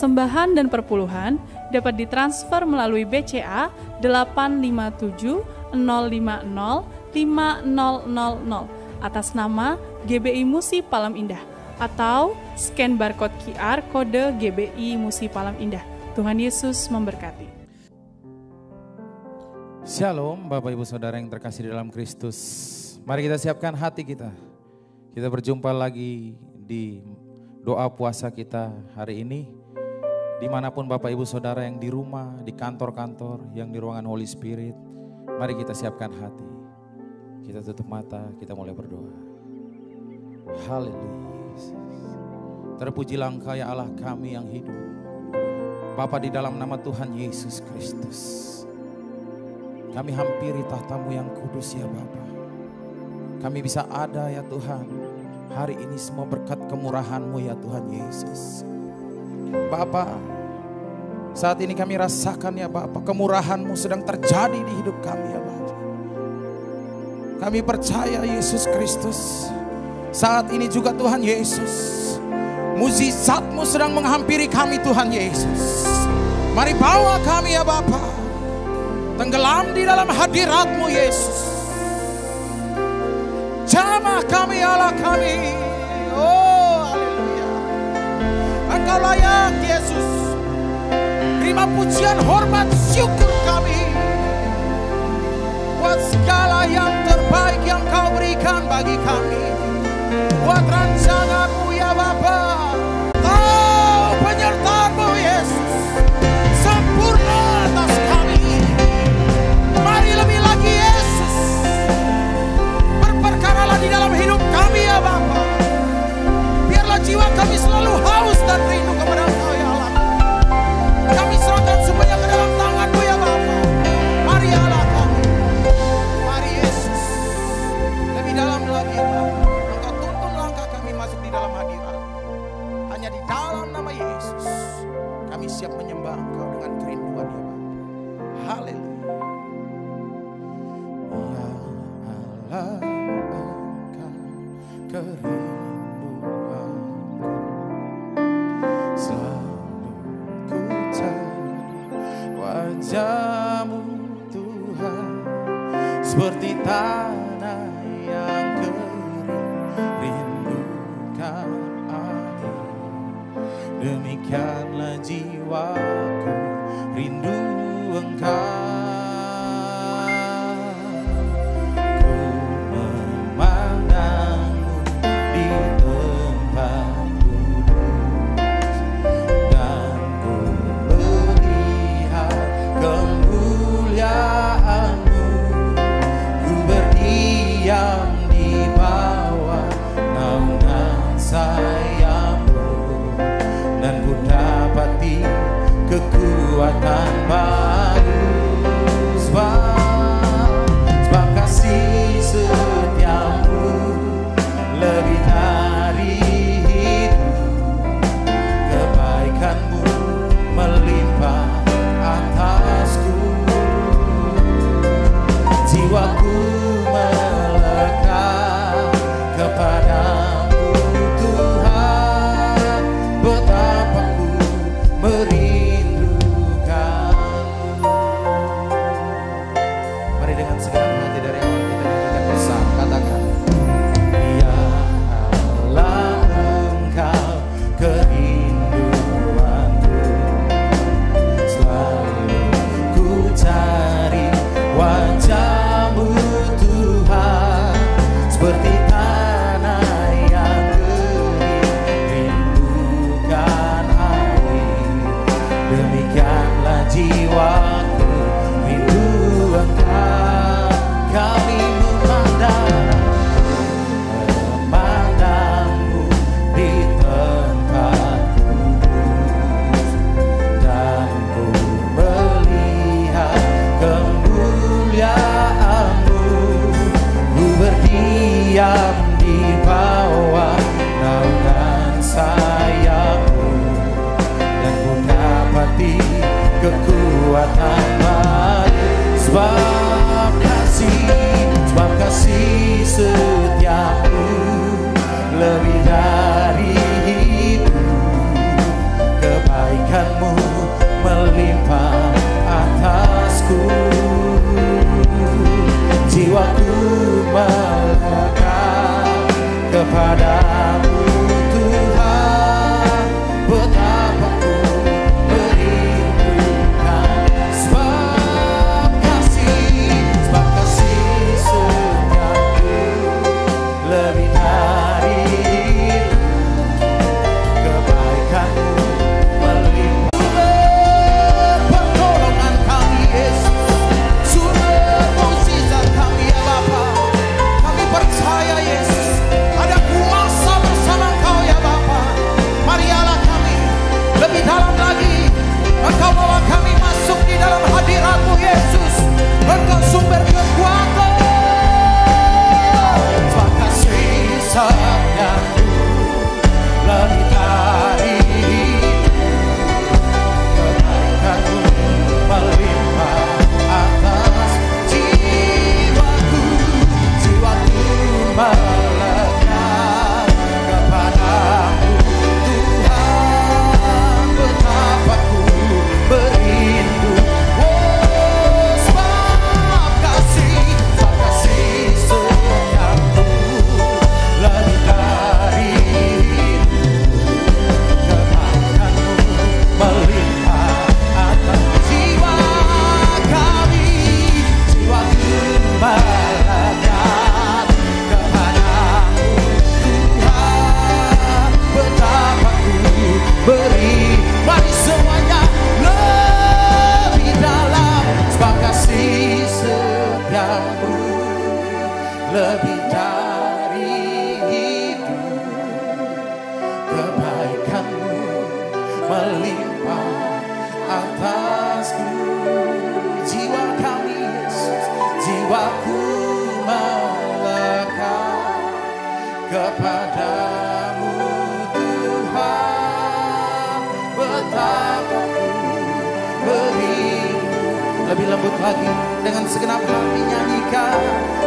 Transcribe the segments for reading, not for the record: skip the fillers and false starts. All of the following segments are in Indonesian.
Persembahan dan perpuluhan dapat ditransfer melalui BCA 857 050 5000 atas nama GBI Musi Palam Indah atau scan barcode QR kode GBI Musi Palam Indah. Tuhan Yesus memberkati. Shalom Bapak Ibu Saudara yang terkasih di dalam Kristus. Mari kita siapkan hati kita. Kita berjumpa lagi di doa puasa kita hari ini. Dimanapun Bapak Ibu Saudara yang di rumah, di kantor-kantor, yang di ruangan Holy Spirit. Mari kita siapkan hati. Kita tutup mata, kita mulai berdoa. Haleluya. Terpujilah Engkau ya Allah kami yang hidup. Bapa, di dalam nama Tuhan Yesus Kristus. Kami hampiri tahta-Mu yang kudus ya Bapa. Kami bisa ada ya Tuhan. Hari ini semua berkat kemurahan-Mu ya Tuhan Yesus. Bapa, saat ini kami rasakan ya Bapa, kemurahan-Mu sedang terjadi di hidup kami ya Bapa. Kami percaya Yesus Kristus. Saat ini juga Tuhan Yesus, mukjizat-Mu sedang menghampiri kami Tuhan Yesus. Mari bawa kami ya Bapa, tenggelam di dalam hadirat-Mu Yesus. Jamah kami Allah kami. Oh haleluya. Engkau layak Yesus. Terima pujian, hormat, syukur kami buat segala yang terbaik yang Kau berikan bagi kami. Buat rancangan-Mu ya Bapa. Tahu penyertaan-Mu Yesus sempurna atas kami. Mari lebih lagi Yesus, berperkaralah di dalam hidup kami ya Bapa. Biarlah jiwa kami selalu haus dan rindu kepada Engkau ya Allah. Kami serahkan semuanya ke dalam tangan-Mu ya Bapa. Mari Allah kami. Mari Yesus. Lebih dalam lagi ya Bapa. Engkau tuntun langkah kami masuk di dalam hadirat. Hanya di dalam nama Yesus kami siap menyembah Engkau dengan kerinduan ya Bapa. Haleluya. Ya Allah, Engkau kerinduanku. Selalu ku cari wajah-Mu Tuhan, seperti tanah yang kering rindukan air. Demikianlah jiwaku rindu Engkau. Ku memandang-Mu di tempat kudus, dan ku melihat kemuliaan-Mu. Ku berdiam di bawah naungan sayap-Mu, dan ku dapati kekuatan baru. Sebab kasih setia-Mu lebih dari hidup. Kebaikan-Mu melimpah atasku. Jiwaku melekat kepada-Mu Tuhan. Betapa ku merindukan-Mu. Mari dengan segenap hati dari awal kita nyanyikan bersama, katakan, ya Allah Engkau kerinduanku. Selalu ku cari wajah-Mu Tuhan, seperti tanah yang kering rindukan air. Demikianlah jiwaku rindu Engkau. Kami memandang-Mu di tempat kudus, dan ku melihat kemuliaan-Mu. Ku berdiam di bawah naungan sayap-Mu, dan ku dapati kekuatan Lebih lembut lagi dengan segenap hati nyanyikan,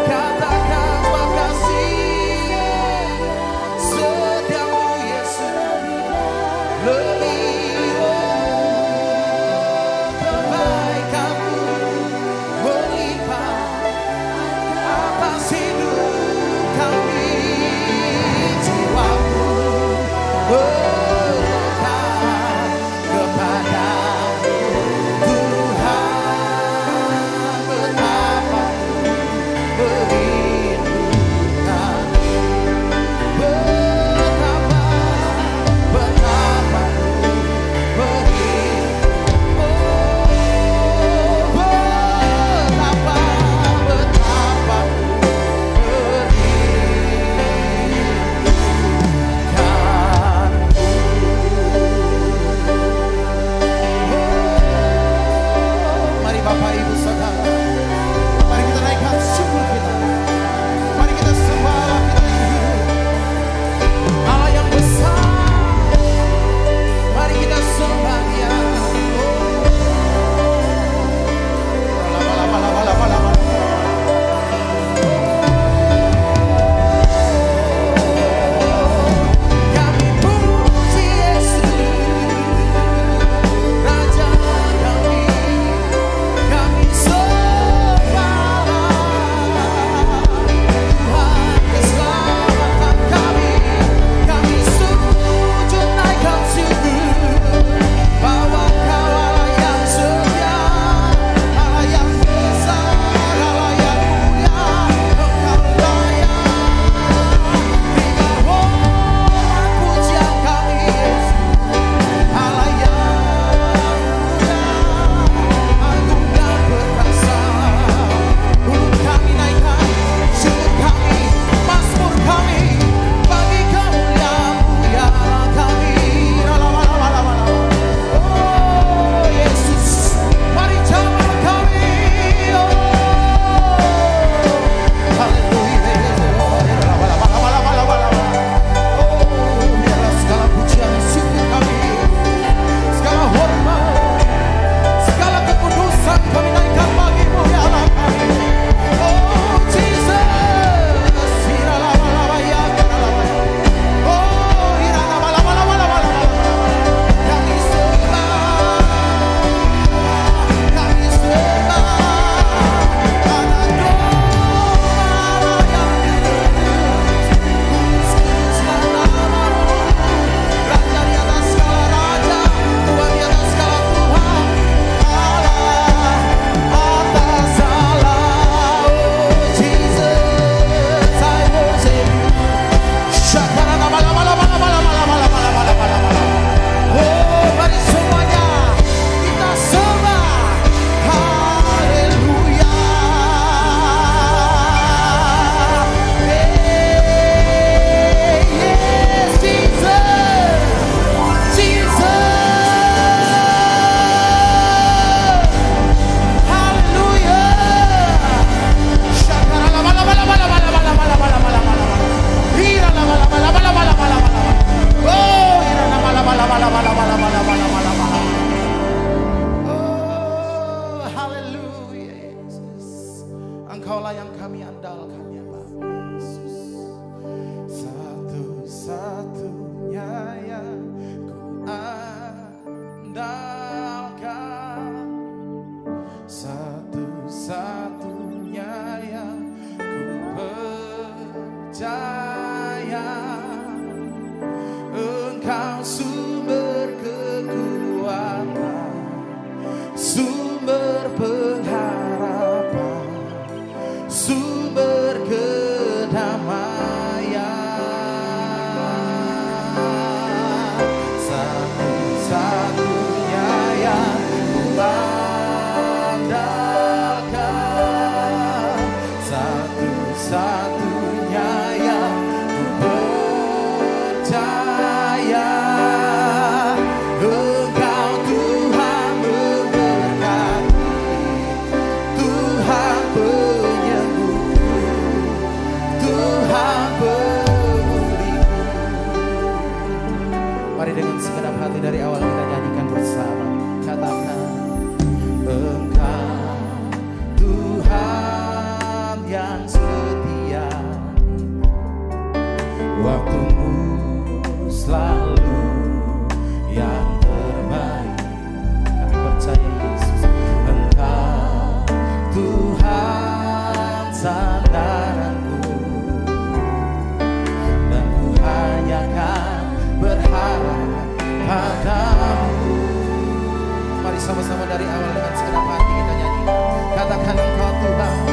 katakan makasih setiamu Yesus. Lebih kebaikanmu melimpah atas hidup kami, jiwaku berkat kepada dari awal dengan segenap hati kita nyanyi. Katakan Engkau Tuhan.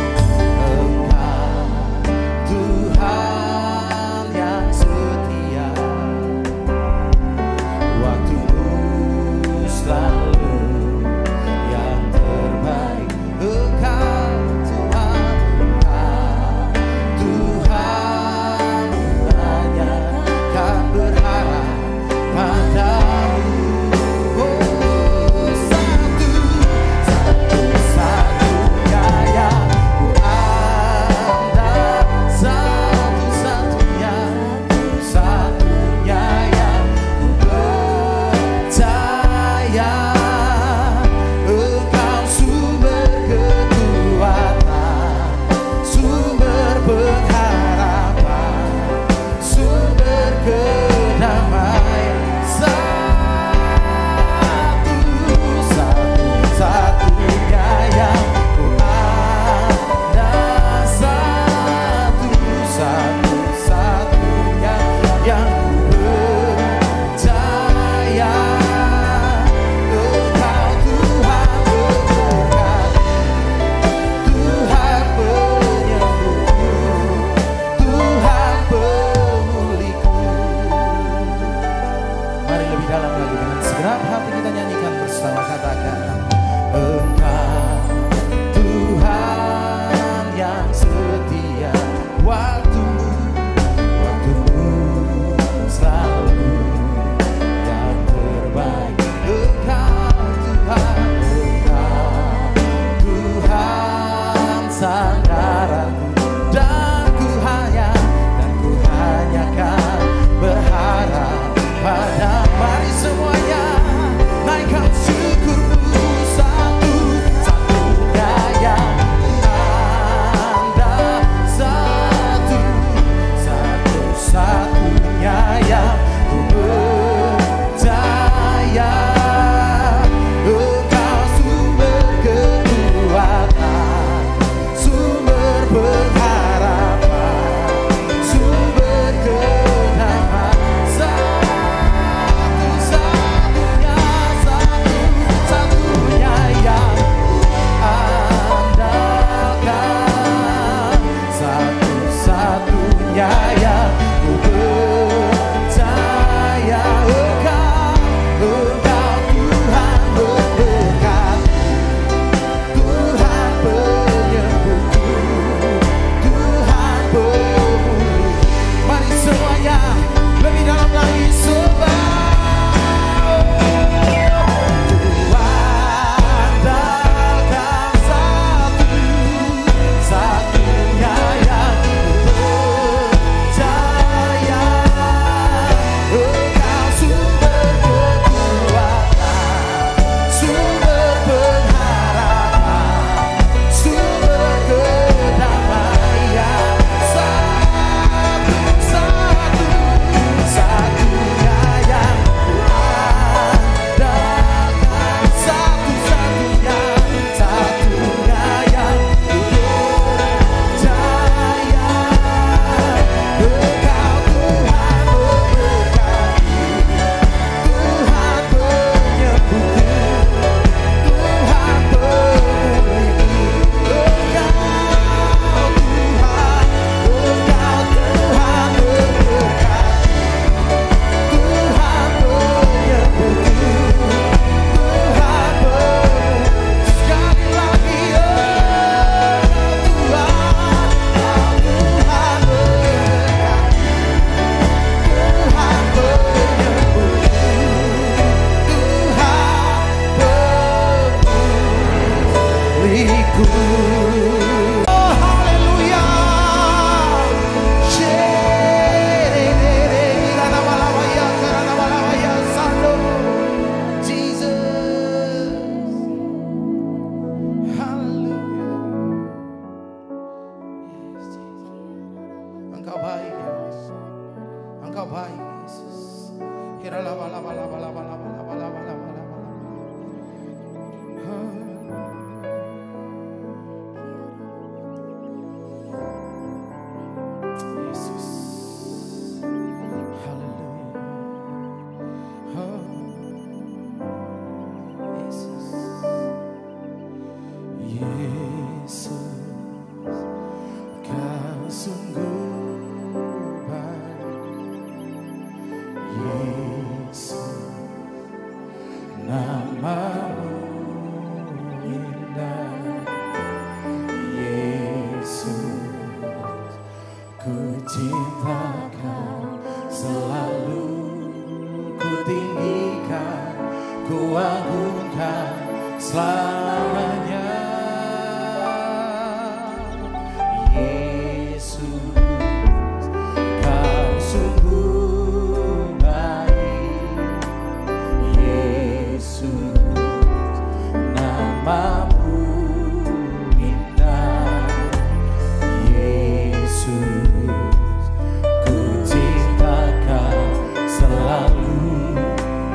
Engkau Tuhan yang setia, waktumu selalu yang terbaik. Engkau Tuhan, Tuhan, hanya kan berharap padamu. selamanya. Yesus, Kau sungguh baik. Yesus, namamu indah. Yesus, ku cinta Kau selalu,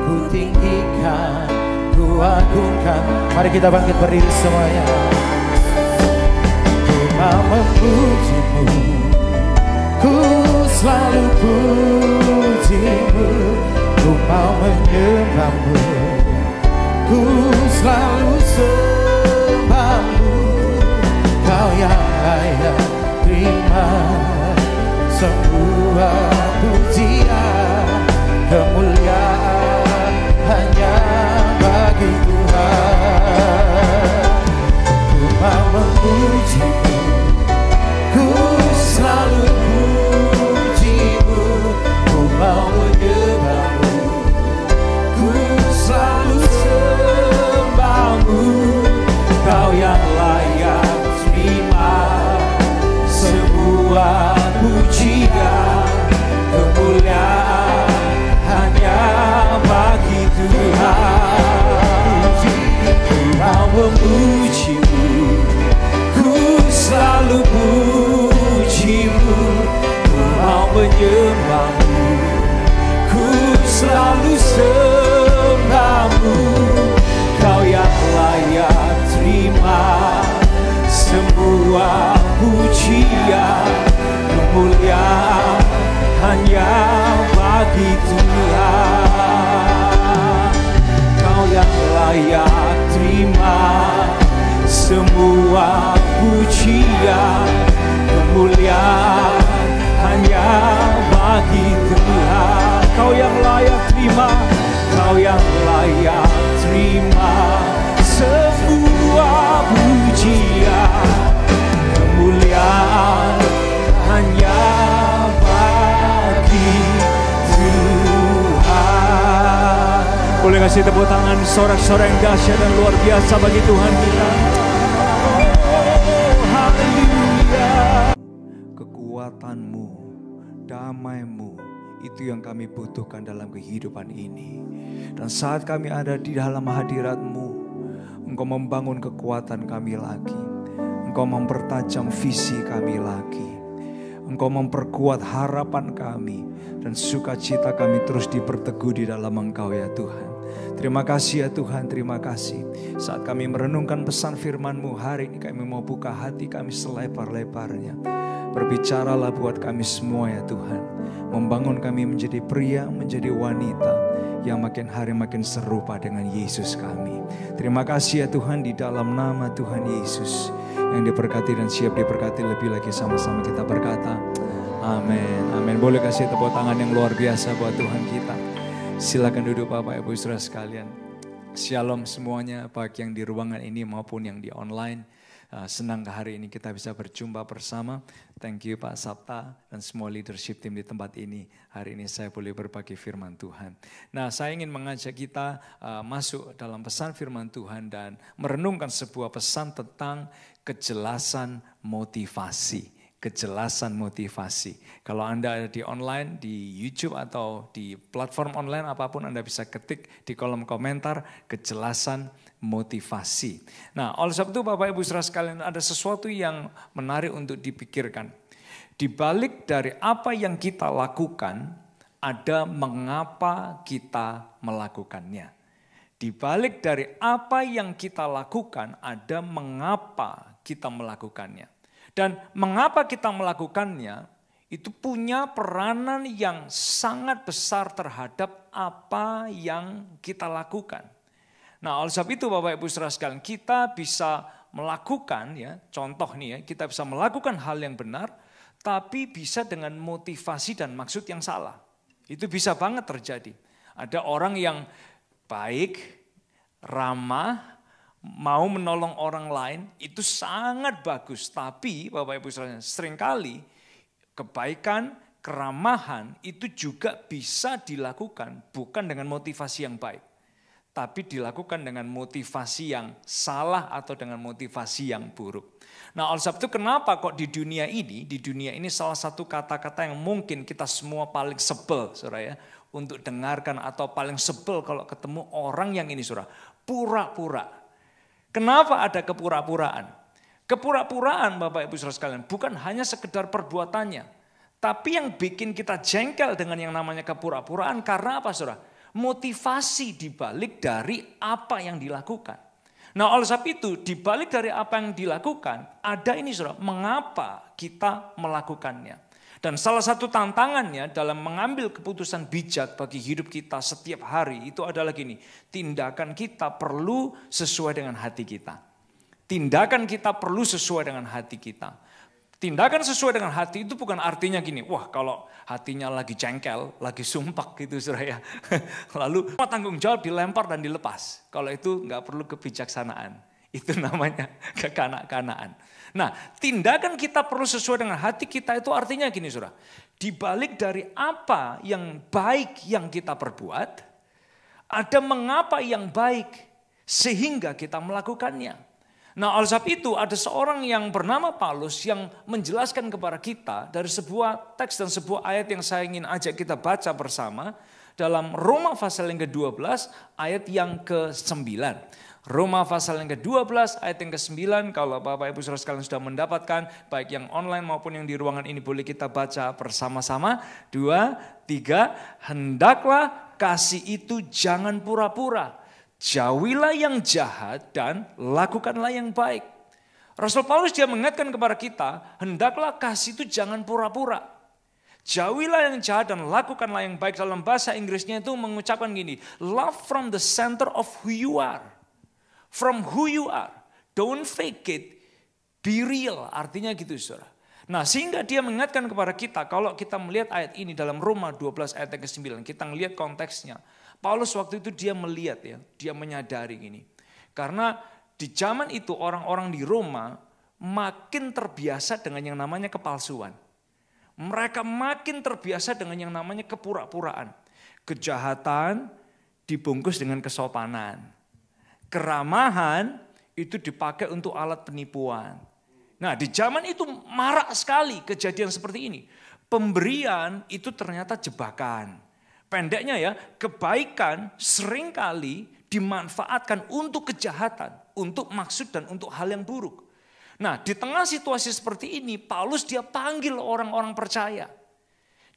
ku tinggikan, ku agungkan. Mari kita bangkit berdiri semuanya. Ku mau memujimu, ku selalu pujimu. Ku mau menyembahmu, ku selalu sembahmu. Kau yang layak terima semua pujian, kemuliaan hanya bagi Tuhan. Ku mau memujimu, ku selalu pujimu. Ku mau menyembahmu, ku selalu sembahmu. Kau yang layak terima semua pujian, kemuliaan hanya bagi Tuhan. Ku mau memujimu, ku selalu pujimu. Ku mau menyembahmu, ku selalu sembahmu. Kau yang layak terima semua pujian, kemuliaan hanya bagi Tuhan. Kau yang layak terima semua pujian, kemuliaan hanya bagi Tuhan. Kau yang layak terima, kau yang layak terima semua pujian, kemuliaan hanya bagi Tuhan. Boleh kasih tepuk tangan sorak-sorai yang dahsyat dan luar biasa bagi Tuhan kita. Oh, haleluya. Kekuatanmu, damai-Mu, itu yang kami butuhkan dalam kehidupan ini. Dan saat kami ada di dalam hadirat-Mu, Engkau membangun kekuatan kami lagi. Engkau mempertajam visi kami lagi. Engkau memperkuat harapan kami. Dan sukacita kami terus diperteguh di dalam Engkau ya Tuhan. Terima kasih ya Tuhan, terima kasih. Saat kami merenungkan pesan firman-Mu hari ini, kami mau buka hati kami selebar-lebarnya. Berbicaralah buat kami semua ya Tuhan. Membangun kami menjadi pria, menjadi wanita yang makin hari makin serupa dengan Yesus kami. Terima kasih ya Tuhan, di dalam nama Tuhan Yesus yang diberkati dan siap diberkati lebih lagi, sama-sama kita berkata amin. Amin. Boleh kasih tepuk tangan yang luar biasa buat Tuhan kita. Silakan duduk Bapak Ibu Saudara sekalian. Shalom semuanya, baik yang di ruangan ini maupun yang di online. Senang hari ini kita bisa berjumpa bersama. Thank you Pak Sabta dan semua leadership team di tempat ini. Hari ini saya boleh berbagi firman Tuhan. Nah, saya ingin mengajak kita masuk dalam pesan firman Tuhan dan merenungkan sebuah pesan tentang kejelasan motivasi. Kejelasan motivasi. Kalau Anda ada di online, di YouTube atau di platform online apapun, Anda bisa ketik di kolom komentar kejelasan motivasi. Nah, oleh sebab itu Bapak Ibu Saudara sekalian, ada sesuatu yang menarik untuk dipikirkan. Di balik dari apa yang kita lakukan, ada mengapa kita melakukannya. Di balik dari apa yang kita lakukan, ada mengapa kita melakukannya. Dan mengapa kita melakukannya, itu punya peranan yang sangat besar terhadap apa yang kita lakukan. Nah, oleh sebab itu Bapak Ibu Saudara sekalian, kita bisa melakukan ya, contoh nih ya, kita bisa melakukan hal yang benar, tapi bisa dengan motivasi dan maksud yang salah. Itu bisa banget terjadi. Ada orang yang baik, ramah, mau menolong orang lain, itu sangat bagus. Tapi Bapak Ibu Saudara, seringkali kebaikan, keramahan itu juga bisa dilakukan bukan dengan motivasi yang baik. tapi dilakukan dengan motivasi yang salah atau dengan motivasi yang buruk. Nah, oleh sebab itu kenapa kok di dunia ini salah satu kata-kata yang mungkin kita semua paling sebel, saudara ya, untuk dengarkan atau paling sebel kalau ketemu orang yang ini, saudara, pura-pura. Kenapa ada kepura-puraan? Kepura-puraan Bapak Ibu Saudara sekalian bukan hanya sekedar perbuatannya, tapi yang bikin kita jengkel dengan yang namanya kepura-puraan karena apa, saudara? Motivasi dibalik dari apa yang dilakukan. Nah, oleh sebab itu dibalik dari apa yang dilakukan ada ini, saudara, mengapa kita melakukannya. Dan salah satu tantangannya dalam mengambil keputusan bijak bagi hidup kita setiap hari itu adalah gini, tindakan kita perlu sesuai dengan hati kita. Tindakan kita perlu sesuai dengan hati kita. Tindakan sesuai dengan hati itu bukan artinya gini, wah kalau hatinya lagi jengkel, lagi sumpah gitu, saudara ya. Lalu tanggung jawab dilempar dan dilepas. Kalau itu nggak perlu kebijaksanaan. Itu namanya kekanak-kanaan. Nah, tindakan kita perlu sesuai dengan hati kita itu artinya gini, saudara. Di balik dari apa yang baik yang kita perbuat, ada mengapa yang baik sehingga kita melakukannya. Nah, oleh sebab itu ada seorang yang bernama Paulus yang menjelaskan kepada kita dari sebuah teks dan sebuah ayat yang saya ingin ajak kita baca bersama dalam Roma pasal yang ke-12 ayat yang ke-9. Roma pasal yang ke-12 ayat yang ke-9, kalau Bapak Ibu Saudara sekalian sudah mendapatkan, baik yang online maupun yang di ruangan ini boleh kita baca bersama-sama. 2, 3, hendaklah kasih itu jangan pura-pura. Jauhilah yang jahat dan lakukanlah yang baik. Rasul Paulus dia mengingatkan kepada kita, hendaklah kasih itu jangan pura-pura. Jauhilah yang jahat dan lakukanlah yang baik. Dalam bahasa Inggrisnya itu mengucapkan gini, love from the center of who you are. From who you are. Don't fake it, be real. Artinya gitu, saudara. Nah, sehingga dia mengingatkan kepada kita, kalau kita melihat ayat ini dalam Roma 12 ayat yang ke-9, kita melihat konteksnya. Paulus waktu itu dia melihat ya, dia menyadari gini. Karena di zaman itu orang-orang di Roma makin terbiasa dengan yang namanya kepalsuan. Mereka makin terbiasa dengan yang namanya kepura-puraan. Kejahatan dibungkus dengan kesopanan. Keramahan itu dipakai untuk alat penipuan. Nah, di zaman itu marak sekali kejadian seperti ini. Pemberian itu ternyata jebakan. Pendeknya ya, kebaikan seringkali dimanfaatkan untuk kejahatan, untuk maksud dan untuk hal yang buruk. Nah, di tengah situasi seperti ini, Paulus dia panggil orang-orang percaya.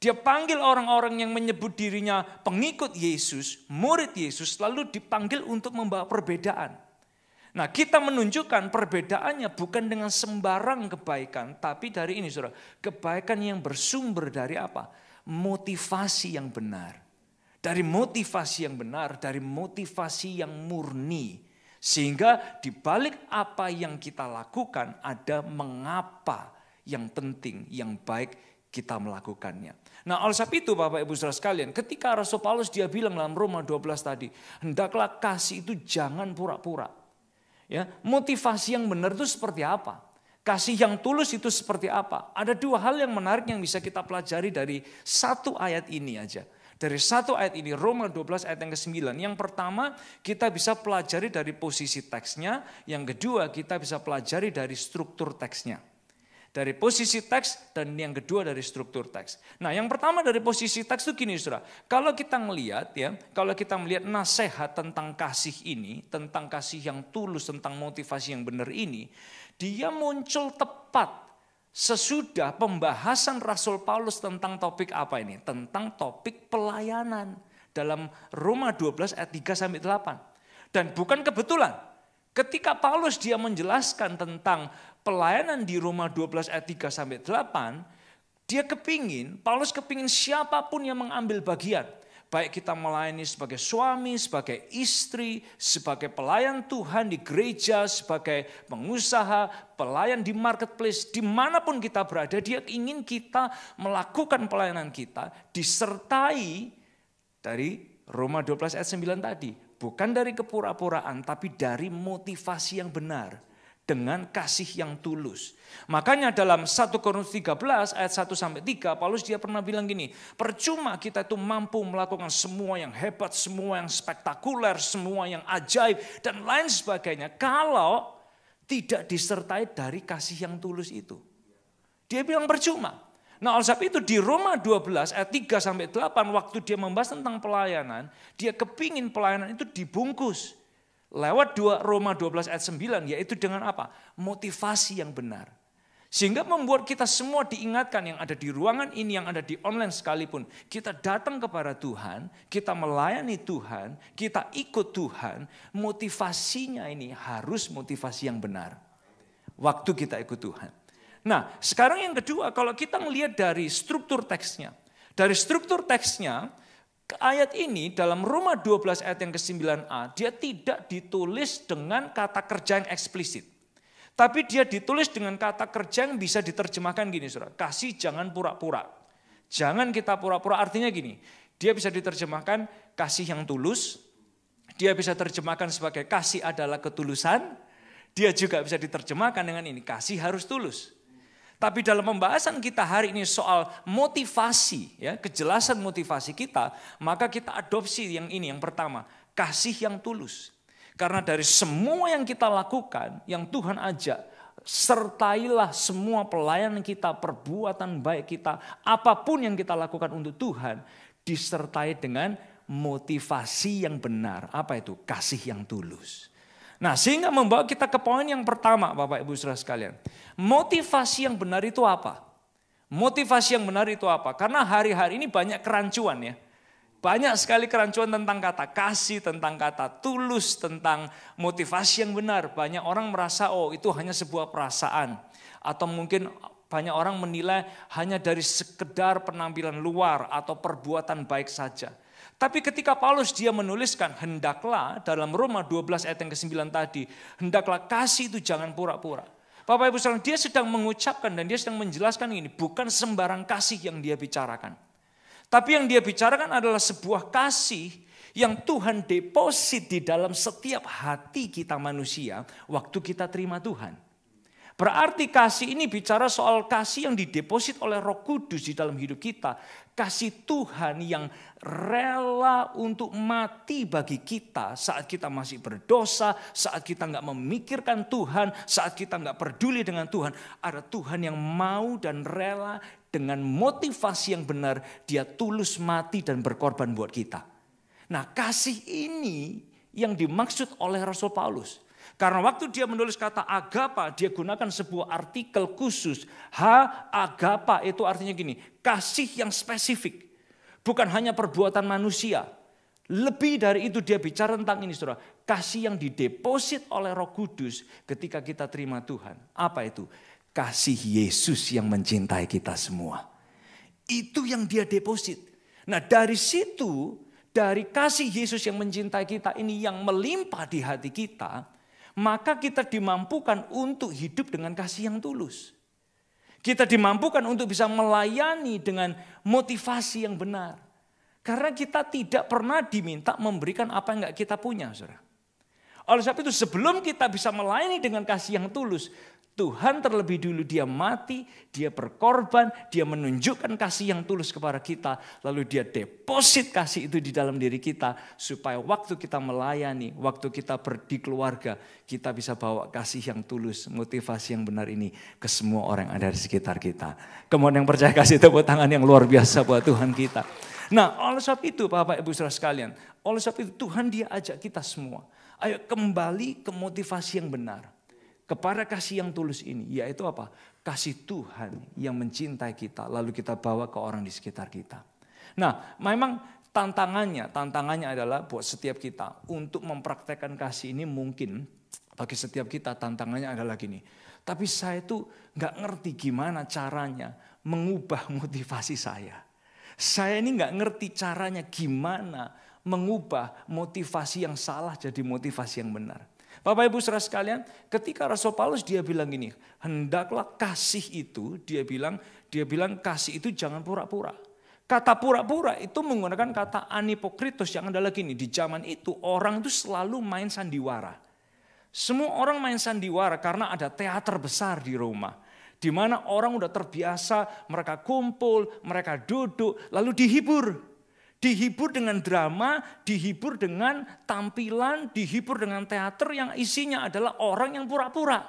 Dia panggil orang-orang yang menyebut dirinya pengikut Yesus, murid Yesus, lalu dipanggil untuk membawa perbedaan. Nah, kita menunjukkan perbedaannya bukan dengan sembarang kebaikan, tapi dari ini, saudara, kebaikan yang bersumber dari apa? Motivasi yang benar. Dari motivasi yang benar, dari motivasi yang murni. Sehingga di balik apa yang kita lakukan ada mengapa yang penting, yang baik kita melakukannya. Nah, oleh sebab itu Bapak Ibu Saudara sekalian, ketika Rasul Paulus dia bilang dalam Roma 12 tadi, hendaklah kasih itu jangan pura-pura. Ya, motivasi yang benar itu seperti apa? Kasih yang tulus itu seperti apa? Ada dua hal yang menarik yang bisa kita pelajari dari satu ayat ini aja. Dari satu ayat ini, Roma 12 ayat yang ke-9. Yang pertama, kita bisa pelajari dari posisi teksnya. Yang kedua, kita bisa pelajari dari struktur teksnya. Dari posisi teks dan yang kedua dari struktur teks. Nah, yang pertama dari posisi teks itu gini, saudara. Kalau kita melihat nasihat tentang kasih ini, tentang kasih yang tulus, tentang motivasi yang benar ini, dia muncul tepat sesudah pembahasan Rasul Paulus tentang topik apa ini? Tentang topik pelayanan dalam Roma 12 ayat 3-8. Dan bukan kebetulan ketika Paulus dia menjelaskan tentang pelayanan di Roma 12 ayat 3-8, Paulus kepingin siapapun yang mengambil bagian. Baik kita melayani sebagai suami, sebagai istri, sebagai pelayan Tuhan di gereja, sebagai pengusaha, pelayan di marketplace, dimanapun kita berada, dia ingin kita melakukan pelayanan kita disertai dari Roma 12 ayat 9 tadi. Bukan dari kepura-puraan, tapi dari motivasi yang benar. dengan kasih yang tulus. Makanya dalam 1 Korintus 13 ayat 1-3 Paulus dia pernah bilang gini, percuma kita itu mampu melakukan semua yang hebat, semua yang spektakuler, semua yang ajaib dan lain sebagainya kalau tidak disertai dari kasih yang tulus itu. Dia bilang percuma. Nah oleh sebab itu di Roma 12 ayat 3-8 waktu dia membahas tentang pelayanan, dia kepingin pelayanan itu dibungkus. Lewat Roma 12 ayat 9 yaitu dengan apa? Motivasi yang benar. Sehingga membuat kita semua diingatkan yang ada di ruangan ini, yang ada di online sekalipun. Kita datang kepada Tuhan, kita melayani Tuhan, kita ikut Tuhan. Motivasinya ini harus motivasi yang benar. Waktu kita ikut Tuhan. Nah sekarang yang kedua kalau kita melihat dari struktur teksnya. Dari struktur teksnya ayat ini dalam Roma 12 ayat yang ke-9a dia tidak ditulis dengan kata kerja yang eksplisit. Tapi dia ditulis dengan kata kerja yang bisa diterjemahkan gini saudara. Kasih jangan pura-pura. Jangan kita pura-pura artinya gini. Dia bisa diterjemahkan kasih yang tulus. Dia bisa diterjemahkan sebagai kasih adalah ketulusan. Dia juga bisa diterjemahkan dengan ini kasih harus tulus. Tapi dalam pembahasan kita hari ini soal motivasi, ya, kejelasan motivasi kita, maka kita adopsi yang ini, yang pertama, kasih yang tulus. Karena dari semua yang kita lakukan, yang Tuhan ajak, sertailah semua pelayanan kita, perbuatan baik kita, apapun yang kita lakukan untuk Tuhan, disertai dengan motivasi yang benar. Apa itu? Kasih yang tulus. Nah sehingga membawa kita ke poin yang pertama Bapak Ibu Saudara sekalian. Motivasi yang benar itu apa? Motivasi yang benar itu apa? Karena hari-hari ini banyak kerancuan ya. Banyak sekali kerancuan tentang kata kasih, tentang kata tulus, tentang motivasi yang benar. Banyak orang merasa oh itu hanya sebuah perasaan. Atau mungkin banyak orang menilai hanya dari sekedar penampilan luar atau perbuatan baik saja. Tapi ketika Paulus dia menuliskan hendaklah dalam Roma 12 ayat yang ke-9 tadi. Hendaklah kasih itu jangan pura-pura. Bapak Ibu saudara dia sedang mengucapkan dan dia sedang menjelaskan ini. Bukan sembarang kasih yang dia bicarakan. Tapi yang dia bicarakan adalah sebuah kasih yang Tuhan deposit di dalam setiap hati kita manusia waktu kita terima Tuhan. Berarti kasih ini bicara soal kasih yang dideposit oleh Roh Kudus di dalam hidup kita. Kasih Tuhan yang rela untuk mati bagi kita saat kita masih berdosa, saat kita nggak memikirkan Tuhan, saat kita nggak peduli dengan Tuhan. Ada Tuhan yang mau dan rela dengan motivasi yang benar, dia tulus mati dan berkorban buat kita. Nah kasih ini yang dimaksud oleh Rasul Paulus. Karena waktu dia menulis kata agapa, dia gunakan sebuah artikel khusus. Agapa itu artinya gini, kasih yang spesifik. Bukan hanya perbuatan manusia. Lebih dari itu dia bicara tentang ini saudara. Kasih yang dideposit oleh Roh Kudus ketika kita terima Tuhan. Apa itu? Kasih Yesus yang mencintai kita semua. Itu yang dia deposit. Nah dari situ, dari kasih Yesus yang mencintai kita ini yang melimpah di hati kita, maka kita dimampukan untuk hidup dengan kasih yang tulus. Kita dimampukan untuk bisa melayani dengan motivasi yang benar. Karena kita tidak pernah diminta memberikan apa yang enggak kita punya, saudara. Oleh sebab itu sebelum kita bisa melayani dengan kasih yang tulus, Tuhan terlebih dulu dia mati, dia berkorban, dia menunjukkan kasih yang tulus kepada kita. Lalu dia deposit kasih itu di dalam diri kita. Supaya waktu kita melayani, waktu kita di keluarga, kita bisa bawa kasih yang tulus, motivasi yang benar ini ke semua orang yang ada di sekitar kita. Kemudian yang percaya kasih tepuk tangan yang luar biasa buat Tuhan kita. Nah oleh sebab itu Bapak Ibu Saudara sekalian, oleh sebab itu Tuhan dia ajak kita semua. Ayo kembali ke motivasi yang benar. Kepada kasih yang tulus ini, yaitu apa? Kasih Tuhan yang mencintai kita, lalu kita bawa ke orang di sekitar kita. Nah, memang tantangannya adalah buat setiap kita untuk mempraktekkan kasih ini mungkin bagi setiap kita tantangannya adalah gini. Tapi saya itu nggak ngerti gimana caranya mengubah motivasi saya. Saya ini nggak ngerti caranya gimana mengubah motivasi yang salah jadi motivasi yang benar. Bapak Ibu Saudara sekalian, ketika Rasul Paulus dia bilang gini, hendaklah kasih itu, dia bilang kasih itu jangan pura-pura. Kata pura-pura itu menggunakan kata anipokritos yang adalah gini, di zaman itu orang itu selalu main sandiwara. Semua orang main sandiwara karena ada teater besar di Roma. Di mana orang udah terbiasa, mereka kumpul, mereka duduk, lalu dihibur. Dihibur dengan drama, dihibur dengan tampilan, dihibur dengan teater yang isinya adalah orang yang pura-pura.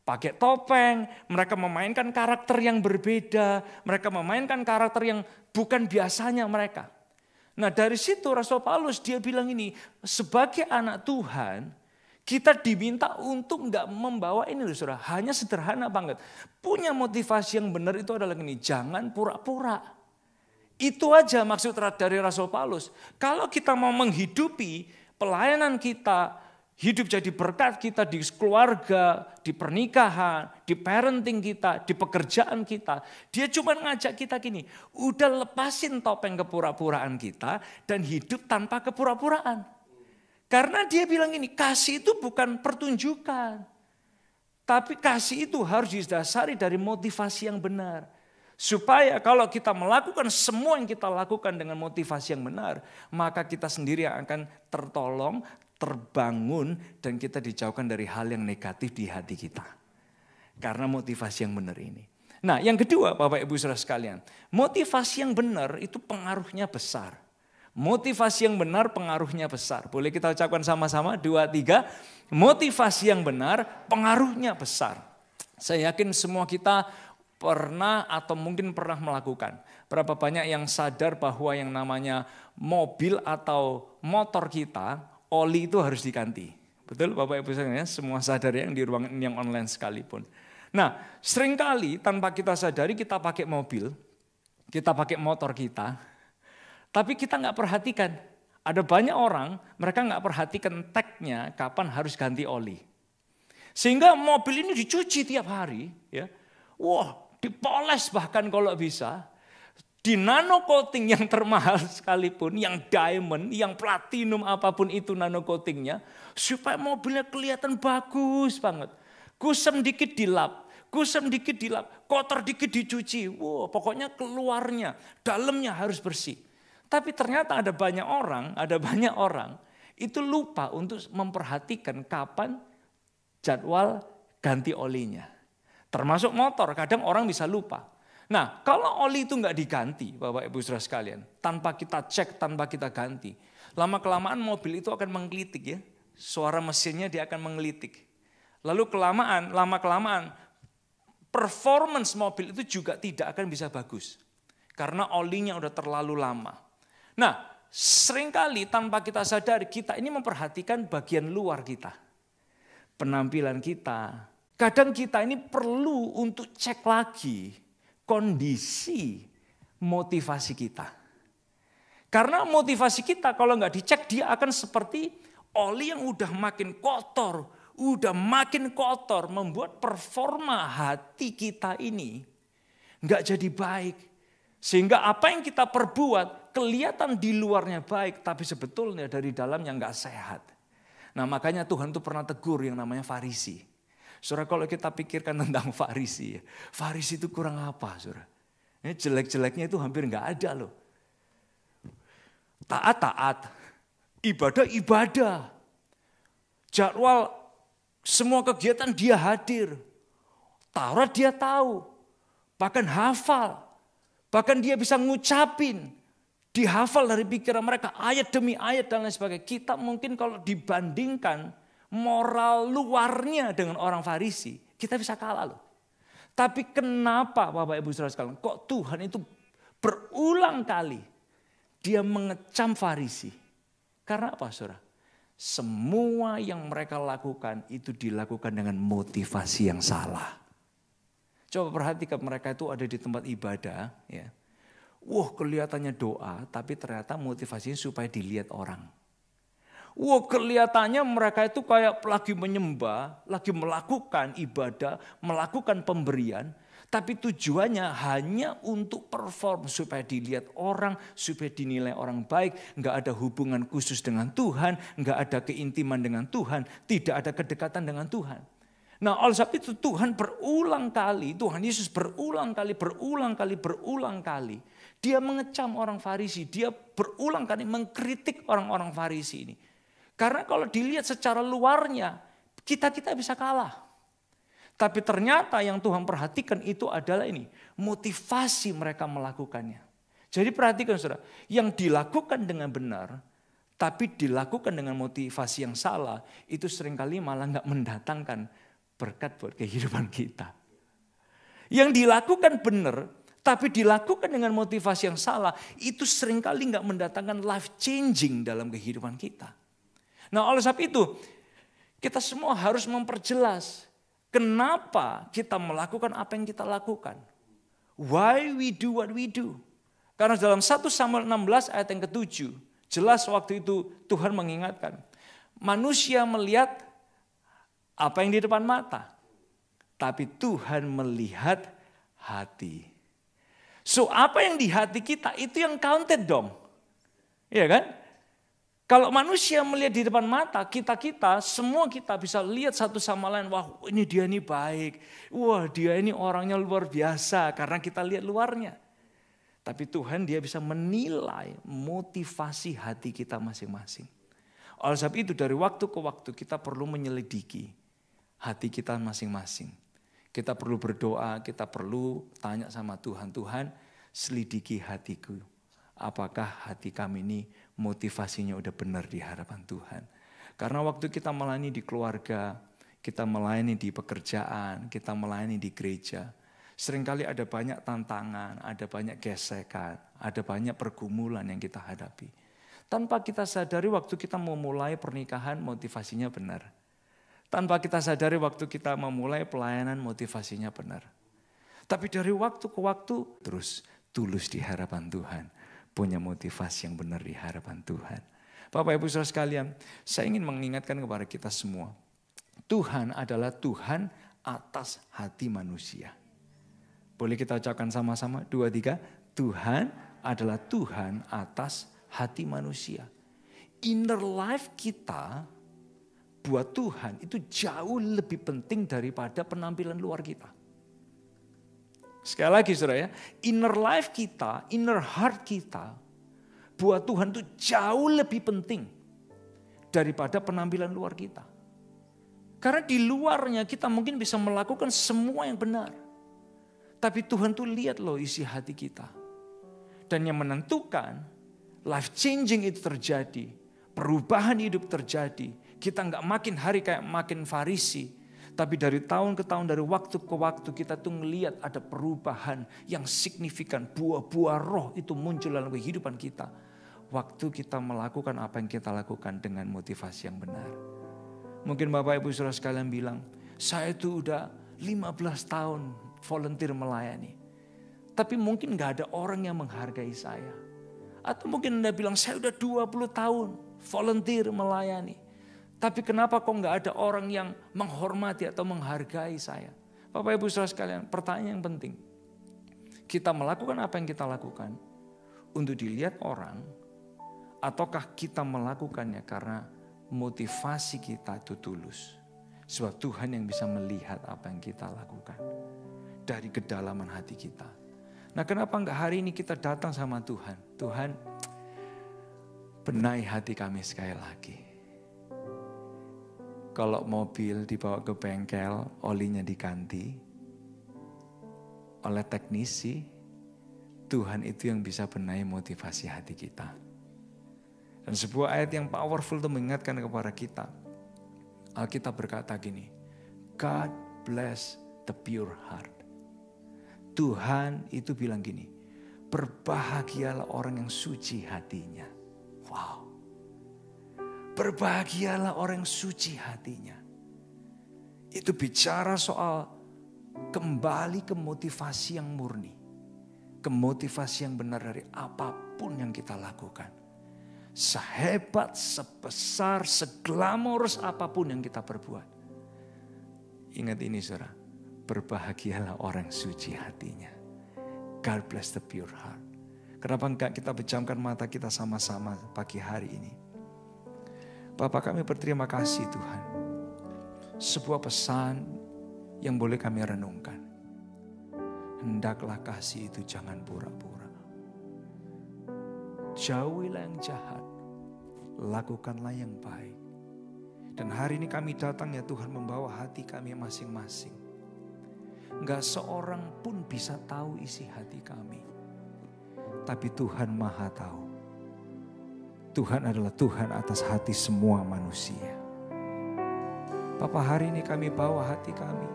Pakai topeng, mereka memainkan karakter yang berbeda, mereka memainkan karakter yang bukan biasanya mereka. Nah dari situ Rasul Paulus dia bilang ini, sebagai anak Tuhan, kita diminta untuk enggak membawa ini loh saudara, hanya sederhana banget. Punya motivasi yang benar itu adalah ini, jangan pura-pura. Itu aja maksud dari Rasul Paulus. Kalau kita mau menghidupi pelayanan kita, hidup jadi berkat kita di keluarga, di pernikahan, di parenting kita, di pekerjaan kita. Dia cuma ngajak kita gini, udah lepasin topeng kepura-puraan kita dan hidup tanpa kepura-puraan. Karena dia bilang ini, kasih itu bukan pertunjukan. Tapi kasih itu harus didasari dari motivasi yang benar. Supaya kalau kita melakukan semua yang kita lakukan dengan motivasi yang benar, maka kita sendiri yang akan tertolong, terbangun, dan kita dijauhkan dari hal yang negatif di hati kita. Karena motivasi yang benar ini. Nah yang kedua Bapak Ibu Saudara sekalian, motivasi yang benar itu pengaruhnya besar. Motivasi yang benar pengaruhnya besar. Boleh kita ucapkan sama-sama 2, 3. Motivasi yang benar pengaruhnya besar. Saya yakin semua kita pernah atau mungkin pernah melakukan. Berapa banyak yang sadar bahwa yang namanya mobil atau motor kita, oli itu harus diganti. Betul Bapak Ibu sekalian, semua sadar yang di ruangan yang online sekalipun. Nah seringkali tanpa kita sadari kita pakai mobil, kita pakai motor kita, tapi kita nggak perhatikan, ada banyak orang mereka nggak perhatikan tagnya kapan harus ganti oli. Sehingga mobil ini dicuci tiap hari, ya, wah dipoles bahkan kalau bisa, di nano coating yang termahal sekalipun, yang diamond, yang platinum apapun itu nano coatingnya, supaya mobilnya kelihatan bagus banget. Kusam dikit dilap, kusam dikit dilap, kotor dikit dicuci, wah pokoknya keluarnya, dalamnya harus bersih. Tapi ternyata ada banyak orang itu lupa untuk memperhatikan kapan jadwal ganti olinya. Termasuk motor, kadang orang bisa lupa. Nah kalau oli itu nggak diganti Bapak Ibu Saudara sekalian, tanpa kita cek, tanpa kita ganti, lama-kelamaan mobil itu akan menggelitik ya. Suara mesinnya dia akan menggelitik. Lalu lama-kelamaan performance mobil itu juga tidak akan bisa bagus. Karena olinya udah terlalu lama. Nah, seringkali tanpa kita sadari kita ini memperhatikan bagian luar kita. Penampilan kita. Kadang kita ini perlu untuk cek lagi kondisi motivasi kita. Karena motivasi kita kalau nggak dicek dia akan seperti oli yang udah makin kotor. Udah makin kotor membuat performa hati kita ini nggak jadi baik. Sehingga apa yang kita perbuat kelihatan di luarnya baik, tapi sebetulnya dari dalamnya nggak sehat. Nah makanya Tuhan tuh pernah tegur yang namanya Farisi. Saudara kalau kita pikirkan tentang Farisi, Farisi itu kurang apa saudara? Ini jelek-jeleknya itu hampir nggak ada loh. Taat-taat, ibadah-ibadah, jadwal semua kegiatan dia hadir, Taurat dia tahu, bahkan hafal. Bahkan dia bisa ngucapin, dihafal dari pikiran mereka, ayat demi ayat dan lain sebagainya. Kita mungkin kalau dibandingkan moral luarnya dengan orang Farisi, kita bisa kalah loh. Tapi kenapa Bapak Ibu Saudara sekalian, kok Tuhan itu berulang kali dia mengecam Farisi? Karena apa saudara? Semua yang mereka lakukan itu dilakukan dengan motivasi yang salah. Coba perhatikan mereka itu ada di tempat ibadah, ya. Wah kelihatannya doa, tapi ternyata motivasinya supaya dilihat orang. Wah kelihatannya mereka itu kayak lagi menyembah, lagi melakukan ibadah, melakukan pemberian. Tapi tujuannya hanya untuk perform supaya dilihat orang, supaya dinilai orang baik. Enggak ada hubungan khusus dengan Tuhan, enggak ada keintiman dengan Tuhan, tidak ada kedekatan dengan Tuhan. Nah oleh sebab itu Tuhan berulang kali, Tuhan Yesus berulang kali. Dia mengecam orang Farisi, dia berulang kali mengkritik orang-orang Farisi ini. Karena kalau dilihat secara luarnya, kita bisa kalah. Tapi ternyata yang Tuhan perhatikan itu adalah ini, motivasi mereka melakukannya. Jadi perhatikan saudara, yang dilakukan dengan benar, tapi dilakukan dengan motivasi yang salah, itu seringkali malah gak mendatangkan berkat buat kehidupan kita. Yang dilakukan benar, tapi dilakukan dengan motivasi yang salah, itu seringkali gak mendatangkan life changing dalam kehidupan kita. Nah oleh sebab itu, kita semua harus memperjelas kenapa kita melakukan apa yang kita lakukan. Why we do what we do. Karena dalam 1 Samuel 16 ayat yang ke-7, jelas waktu itu Tuhan mengingatkan. Manusia melihat apa yang di depan mata. Tapi Tuhan melihat hati. So apa yang di hati kita itu yang counted dong. Iya kan? Kalau manusia melihat di depan mata, semua kita bisa lihat satu sama lain. Wah ini dia ini baik. Wah dia ini orangnya luar biasa karena kita lihat luarnya. Tapi Tuhan dia bisa menilai motivasi hati kita masing-masing. Oleh sebab itu dari waktu ke waktu kita perlu menyelidiki hati kita masing-masing. Kita perlu berdoa, kita perlu tanya sama Tuhan. Tuhan selidiki hatiku. Apakah hati kami ini motivasinya udah benar di hadapan Tuhan. Karena waktu kita melayani di keluarga, kita melayani di pekerjaan, kita melayani di gereja. Seringkali ada banyak tantangan, ada banyak gesekan, ada banyak pergumulan yang kita hadapi. Tanpa kita sadari waktu kita memulai pernikahan motivasinya benar. Tanpa kita sadari waktu kita memulai pelayanan motivasinya benar. Tapi dari waktu ke waktu terus tulus di hadapan Tuhan. Punya motivasi yang benar di hadapan Tuhan. Bapak Ibu Saudara sekalian, saya ingin mengingatkan kepada kita semua. Tuhan adalah Tuhan atas hati manusia. Boleh kita ucapkan sama-sama? 2, 3. Tuhan adalah Tuhan atas hati manusia. Inner life kita buat Tuhan itu jauh lebih penting daripada penampilan luar kita. Sekali lagi saudara ya, inner life kita, inner heart kita buat Tuhan itu jauh lebih penting daripada penampilan luar kita. Karena di luarnya kita mungkin bisa melakukan semua yang benar. Tapi Tuhan tuh lihat loh isi hati kita. Dan yang menentukan life changing itu terjadi, perubahan hidup terjadi. Kita nggak makin hari kayak makin Farisi. Tapi dari tahun ke tahun, dari waktu ke waktu kita tuh ngelihat ada perubahan yang signifikan. Buah-buah roh itu muncul dalam kehidupan kita. Waktu kita melakukan apa yang kita lakukan dengan motivasi yang benar. Mungkin Bapak Ibu Saudara sekalian bilang, saya itu udah 15 tahun volunteer melayani. Tapi mungkin gak ada orang yang menghargai saya. Atau mungkin Anda bilang, saya udah 20 tahun volunteer melayani. Tapi kenapa kok gak ada orang yang menghormati atau menghargai saya? Bapak Ibu Saudara sekalian, pertanyaan yang penting. Kita melakukan apa yang kita lakukan untuk dilihat orang, ataukah kita melakukannya karena motivasi kita itu tulus? Sebab Tuhan yang bisa melihat apa yang kita lakukan dari kedalaman hati kita. Nah kenapa enggak hari ini kita datang sama Tuhan? Tuhan, benahi hati kami sekali lagi. Kalau mobil dibawa ke bengkel, olinya diganti oleh teknisi, Tuhan itu yang bisa benahi motivasi hati kita. Dan sebuah ayat yang powerful itu mengingatkan kepada kita. Alkitab berkata gini, God bless the pure heart. Tuhan itu bilang gini, berbahagialah orang yang suci hatinya. Wow. Berbahagialah orang yang suci hatinya. Itu bicara soal kembali ke motivasi yang murni. Ke motivasi yang benar dari apapun yang kita lakukan. Sehebat, sebesar, seglamorous apapun yang kita perbuat. Ingat ini saudara, berbahagialah orang suci hatinya. God bless the pure heart. Kenapa enggak kita pejamkan mata kita sama-sama pagi hari ini. Bapak kami berterima kasih Tuhan. Sebuah pesan yang boleh kami renungkan. Hendaklah kasih itu jangan pura-pura. Jauhilah yang jahat. Lakukanlah yang baik. Dan hari ini kami datang ya Tuhan membawa hati kami masing-masing. Enggak seorang pun bisa tahu isi hati kami. Tapi Tuhan Maha tahu. Tuhan adalah Tuhan atas hati semua manusia. Bapa, hari ini kami bawa hati kami.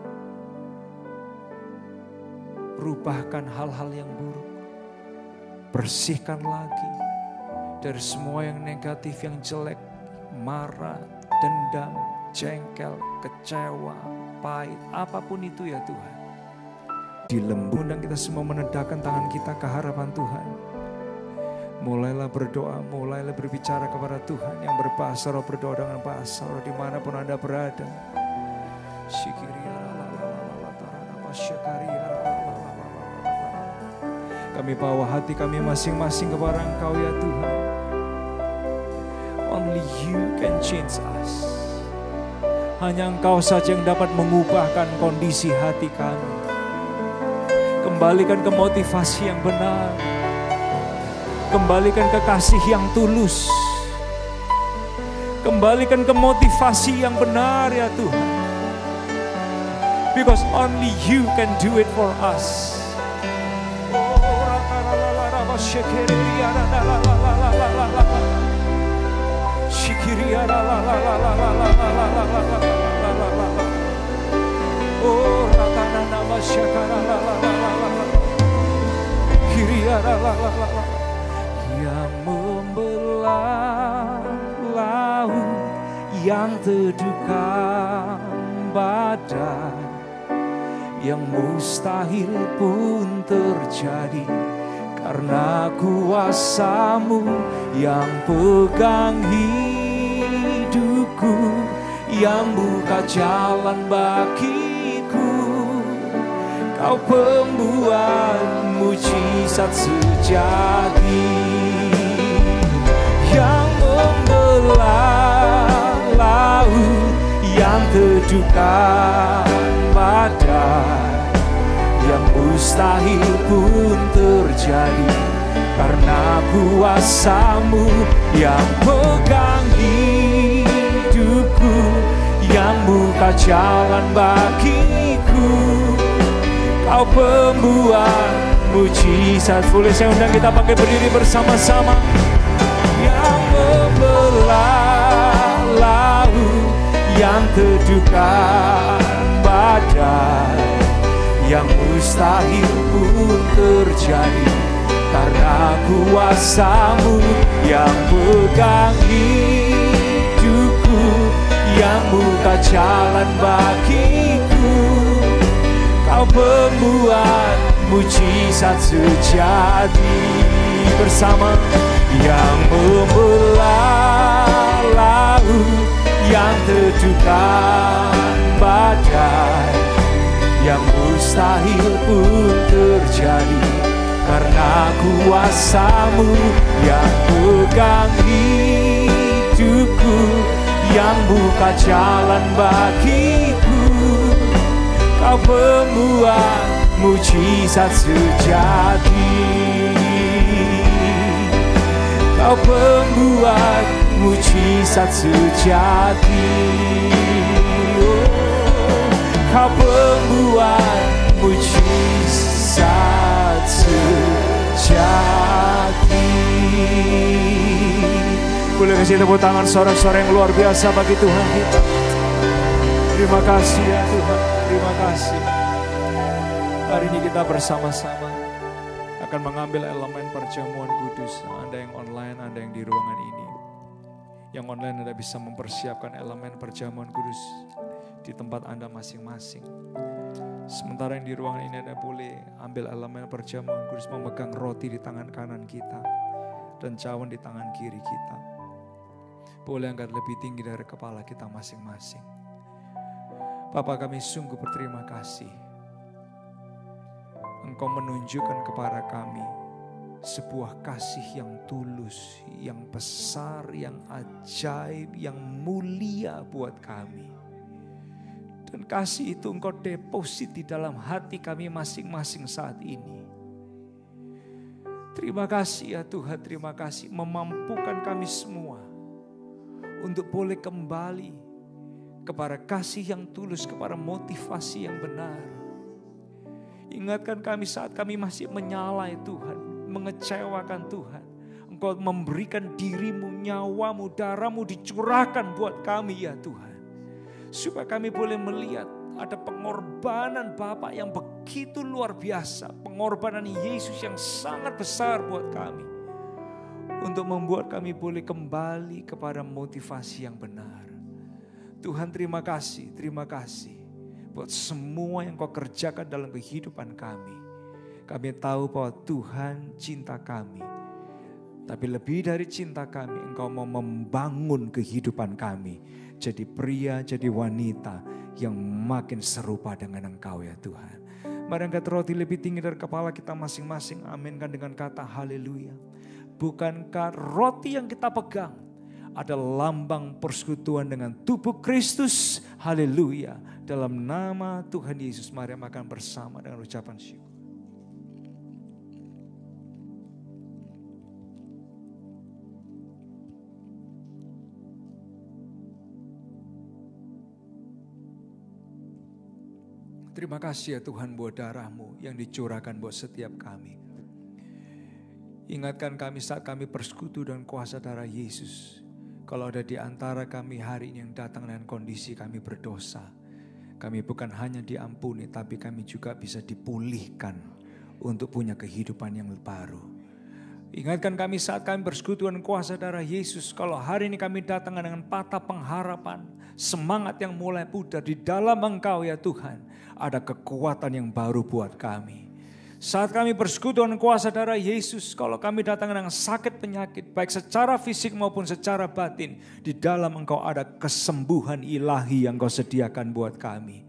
Rubahkan hal-hal yang buruk. Bersihkan lagi dari semua yang negatif, yang jelek, marah, dendam, jengkel, kecewa, pahit, apapun itu ya Tuhan. Di lembu undang kita semua menedakkan tangan kita ke harapan Tuhan. Mulailah berdoa, mulailah berbicara kepada Tuhan. Yang berbahasa roh berdoa dengan bahasa roh dimanapun Anda berada. Kami bawa hati kami masing-masing kepada Engkau ya Tuhan. Only you can change us. Hanya Engkau saja yang dapat mengubahkan kondisi hati kami. Kembalikan ke motivasi yang benar. Kembalikan ke kasih yang tulus. Kembalikan ke motivasi yang benar ya Tuhan. Because only you can do it for us. Yang membelah laut, yang teduhkan badai, yang mustahil pun terjadi karena kuasa-Mu yang pegang hidupku, yang buka jalan bagiku. Kau pembuat mujizat sejati, yang membelah laut, yang teduhkan badai, yang mustahil pun terjadi karena kuasa-Mu yang pegang hidupku, yang buka jalan bagiku. Kau pembuat mujizat. Boleh saya undang kita pakai berdiri bersama-sama. Yang membelah laut, yang teduhkan badai, yang mustahil pun terjadi karena kuasa-Mu yang pegang hidupku, yang buka jalan bagiku. Kau pembuat mujizat sejati. Bersama. Yang membelah laut, yang teduhkan badai, yang mustahil pun terjadi karena kuasa-Mu yang pegang hidupku, yang buka jalan bagiku. Kau pembuat mujizat sejati. Kau pembuat mujizat sejati. Kau pembuat mujizat sejati. Boleh kasih tepuk tangan sorak-sorak yang luar biasa bagi Tuhan kita. Terima kasih ya Tuhan, terima kasih. Hari ini kita bersama-sama akan mengambil elemen perjamuan kudus. Anda yang online, Anda yang di ruangan ini. Yang online Anda bisa mempersiapkan elemen perjamuan kudus di tempat Anda masing-masing. Sementara yang di ruangan ini Anda boleh ambil elemen perjamuan kudus, memegang roti di tangan kanan kita dan cawan di tangan kiri kita. Boleh angkat lebih tinggi dari kepala kita masing-masing. Bapa, kami sungguh berterima kasih. Engkau menunjukkan kepada kami sebuah kasih yang tulus, yang besar, yang ajaib, yang mulia buat kami. Dan kasih itu Engkau deposit di dalam hati kami masing-masing saat ini. Terima kasih ya Tuhan, terima kasih memampukan kami semua untuk boleh kembali kepada kasih yang tulus, kepada motivasi yang benar. Ingatkan kami saat kami masih menyalai Tuhan, mengecewakan Tuhan. Engkau memberikan dirimu, nyawamu, darahmu dicurahkan buat kami ya Tuhan. Supaya kami boleh melihat ada pengorbanan Bapa yang begitu luar biasa. Pengorbanan Yesus yang sangat besar buat kami. Untuk membuat kami boleh kembali kepada motivasi yang benar. Tuhan terima kasih buat semua yang Kau kerjakan dalam kehidupan kami. Kami tahu bahwa Tuhan cinta kami. Tapi lebih dari cinta kami, Engkau mau membangun kehidupan kami. Jadi pria, jadi wanita yang makin serupa dengan Engkau ya Tuhan. Mari angkat roti lebih tinggi dari kepala kita masing-masing. Aminkan dengan kata haleluya. Bukankah roti yang kita pegang ada lambang persekutuan dengan tubuh Kristus? Haleluya. Dalam nama Tuhan Yesus, mari makan bersama dengan ucapan syukur. Terima kasih ya Tuhan buat darah-Mu yang dicurahkan buat setiap kami. Ingatkan kami saat kami bersekutu dengan kuasa darah Yesus. Kalau ada di antara kami hari ini yang datang dengan kondisi kami berdosa, kami bukan hanya diampuni, tapi kami juga bisa dipulihkan untuk punya kehidupan yang baru. Ingatkan kami saat kami bersekutu dengan kuasa darah Yesus, kalau hari ini kami datang dengan patah pengharapan, semangat yang mulai pudar di dalam Engkau ya Tuhan, ada kekuatan yang baru buat kami. Saat kami bersekutu dengan kuasa darah Yesus, kalau kami datang dengan sakit penyakit, baik secara fisik maupun secara batin, di dalam Engkau ada kesembuhan ilahi yang Kau sediakan buat kami.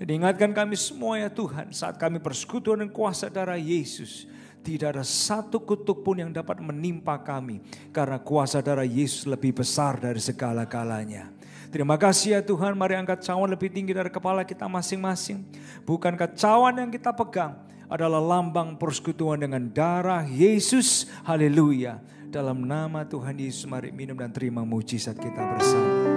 Dan ingatkan kami semua ya Tuhan, saat kami bersekutu dengan kuasa darah Yesus, tidak ada satu kutuk pun yang dapat menimpa kami, karena kuasa darah Yesus lebih besar dari segala-galanya. Terima kasih ya Tuhan, mari angkat cawan lebih tinggi dari kepala kita masing-masing. Bukankah cawan yang kita pegang adalah lambang persekutuan dengan darah Yesus? Haleluya. Dalam nama Tuhan Yesus, mari minum dan terima mujizat kita bersama.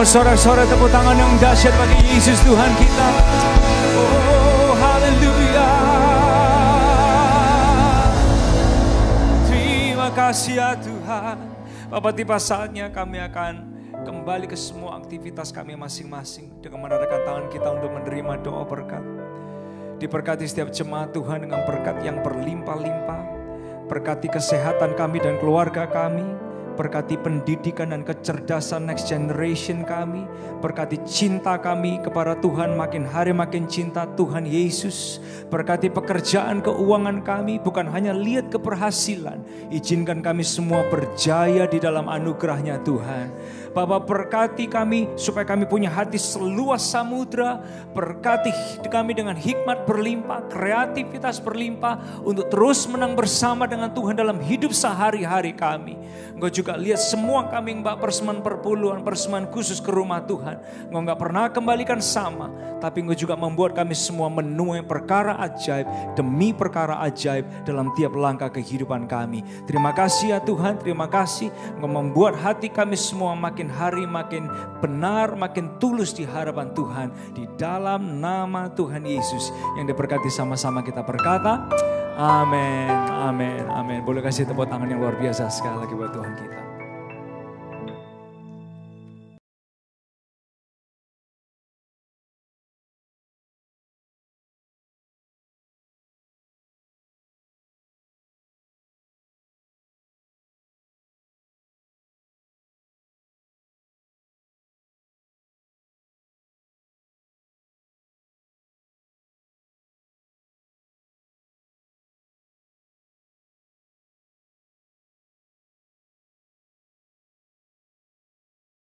Sorak-sorak tepuk tangan yang dahsyat bagi Yesus Tuhan kita. Oh haleluya. Terima kasih ya Tuhan. Bapak, tiba saatnya kami akan kembali ke semua aktivitas kami masing-masing dengan menarikkan tangan kita untuk menerima doa berkat. Diberkati setiap jemaat Tuhan dengan berkat yang berlimpah-limpah. Berkati kesehatan kami dan keluarga kami. Berkati pendidikan dan kecerdasan next generation kami. Berkati cinta kami kepada Tuhan, makin hari makin cinta Tuhan Yesus. Berkati pekerjaan keuangan kami, bukan hanya lihat keberhasilan. Izinkan kami semua berjaya di dalam anugerah-Nya Tuhan. Bapak, berkati kami supaya kami punya hati seluas samudra. Berkati kami dengan hikmat berlimpah, kreativitas berlimpah untuk terus menang bersama dengan Tuhan dalam hidup sehari-hari kami. Engkau juga lihat semua kami mbak persembahan perpuluhan, persembahan khusus ke rumah Tuhan. Engkau gak pernah kembalikan sama, tapi Engkau juga membuat kami semua menuai perkara ajaib demi perkara ajaib dalam tiap langkah kehidupan kami. Terima kasih ya Tuhan, terima kasih Engkau membuat hati kami semua makin hari makin benar, makin tulus di hadapan Tuhan. Di dalam nama Tuhan Yesus yang diberkati sama-sama kita berkata, Amin, amin, amin. Boleh kasih tepuk tangan yang luar biasa sekali lagi buat Tuhan kita.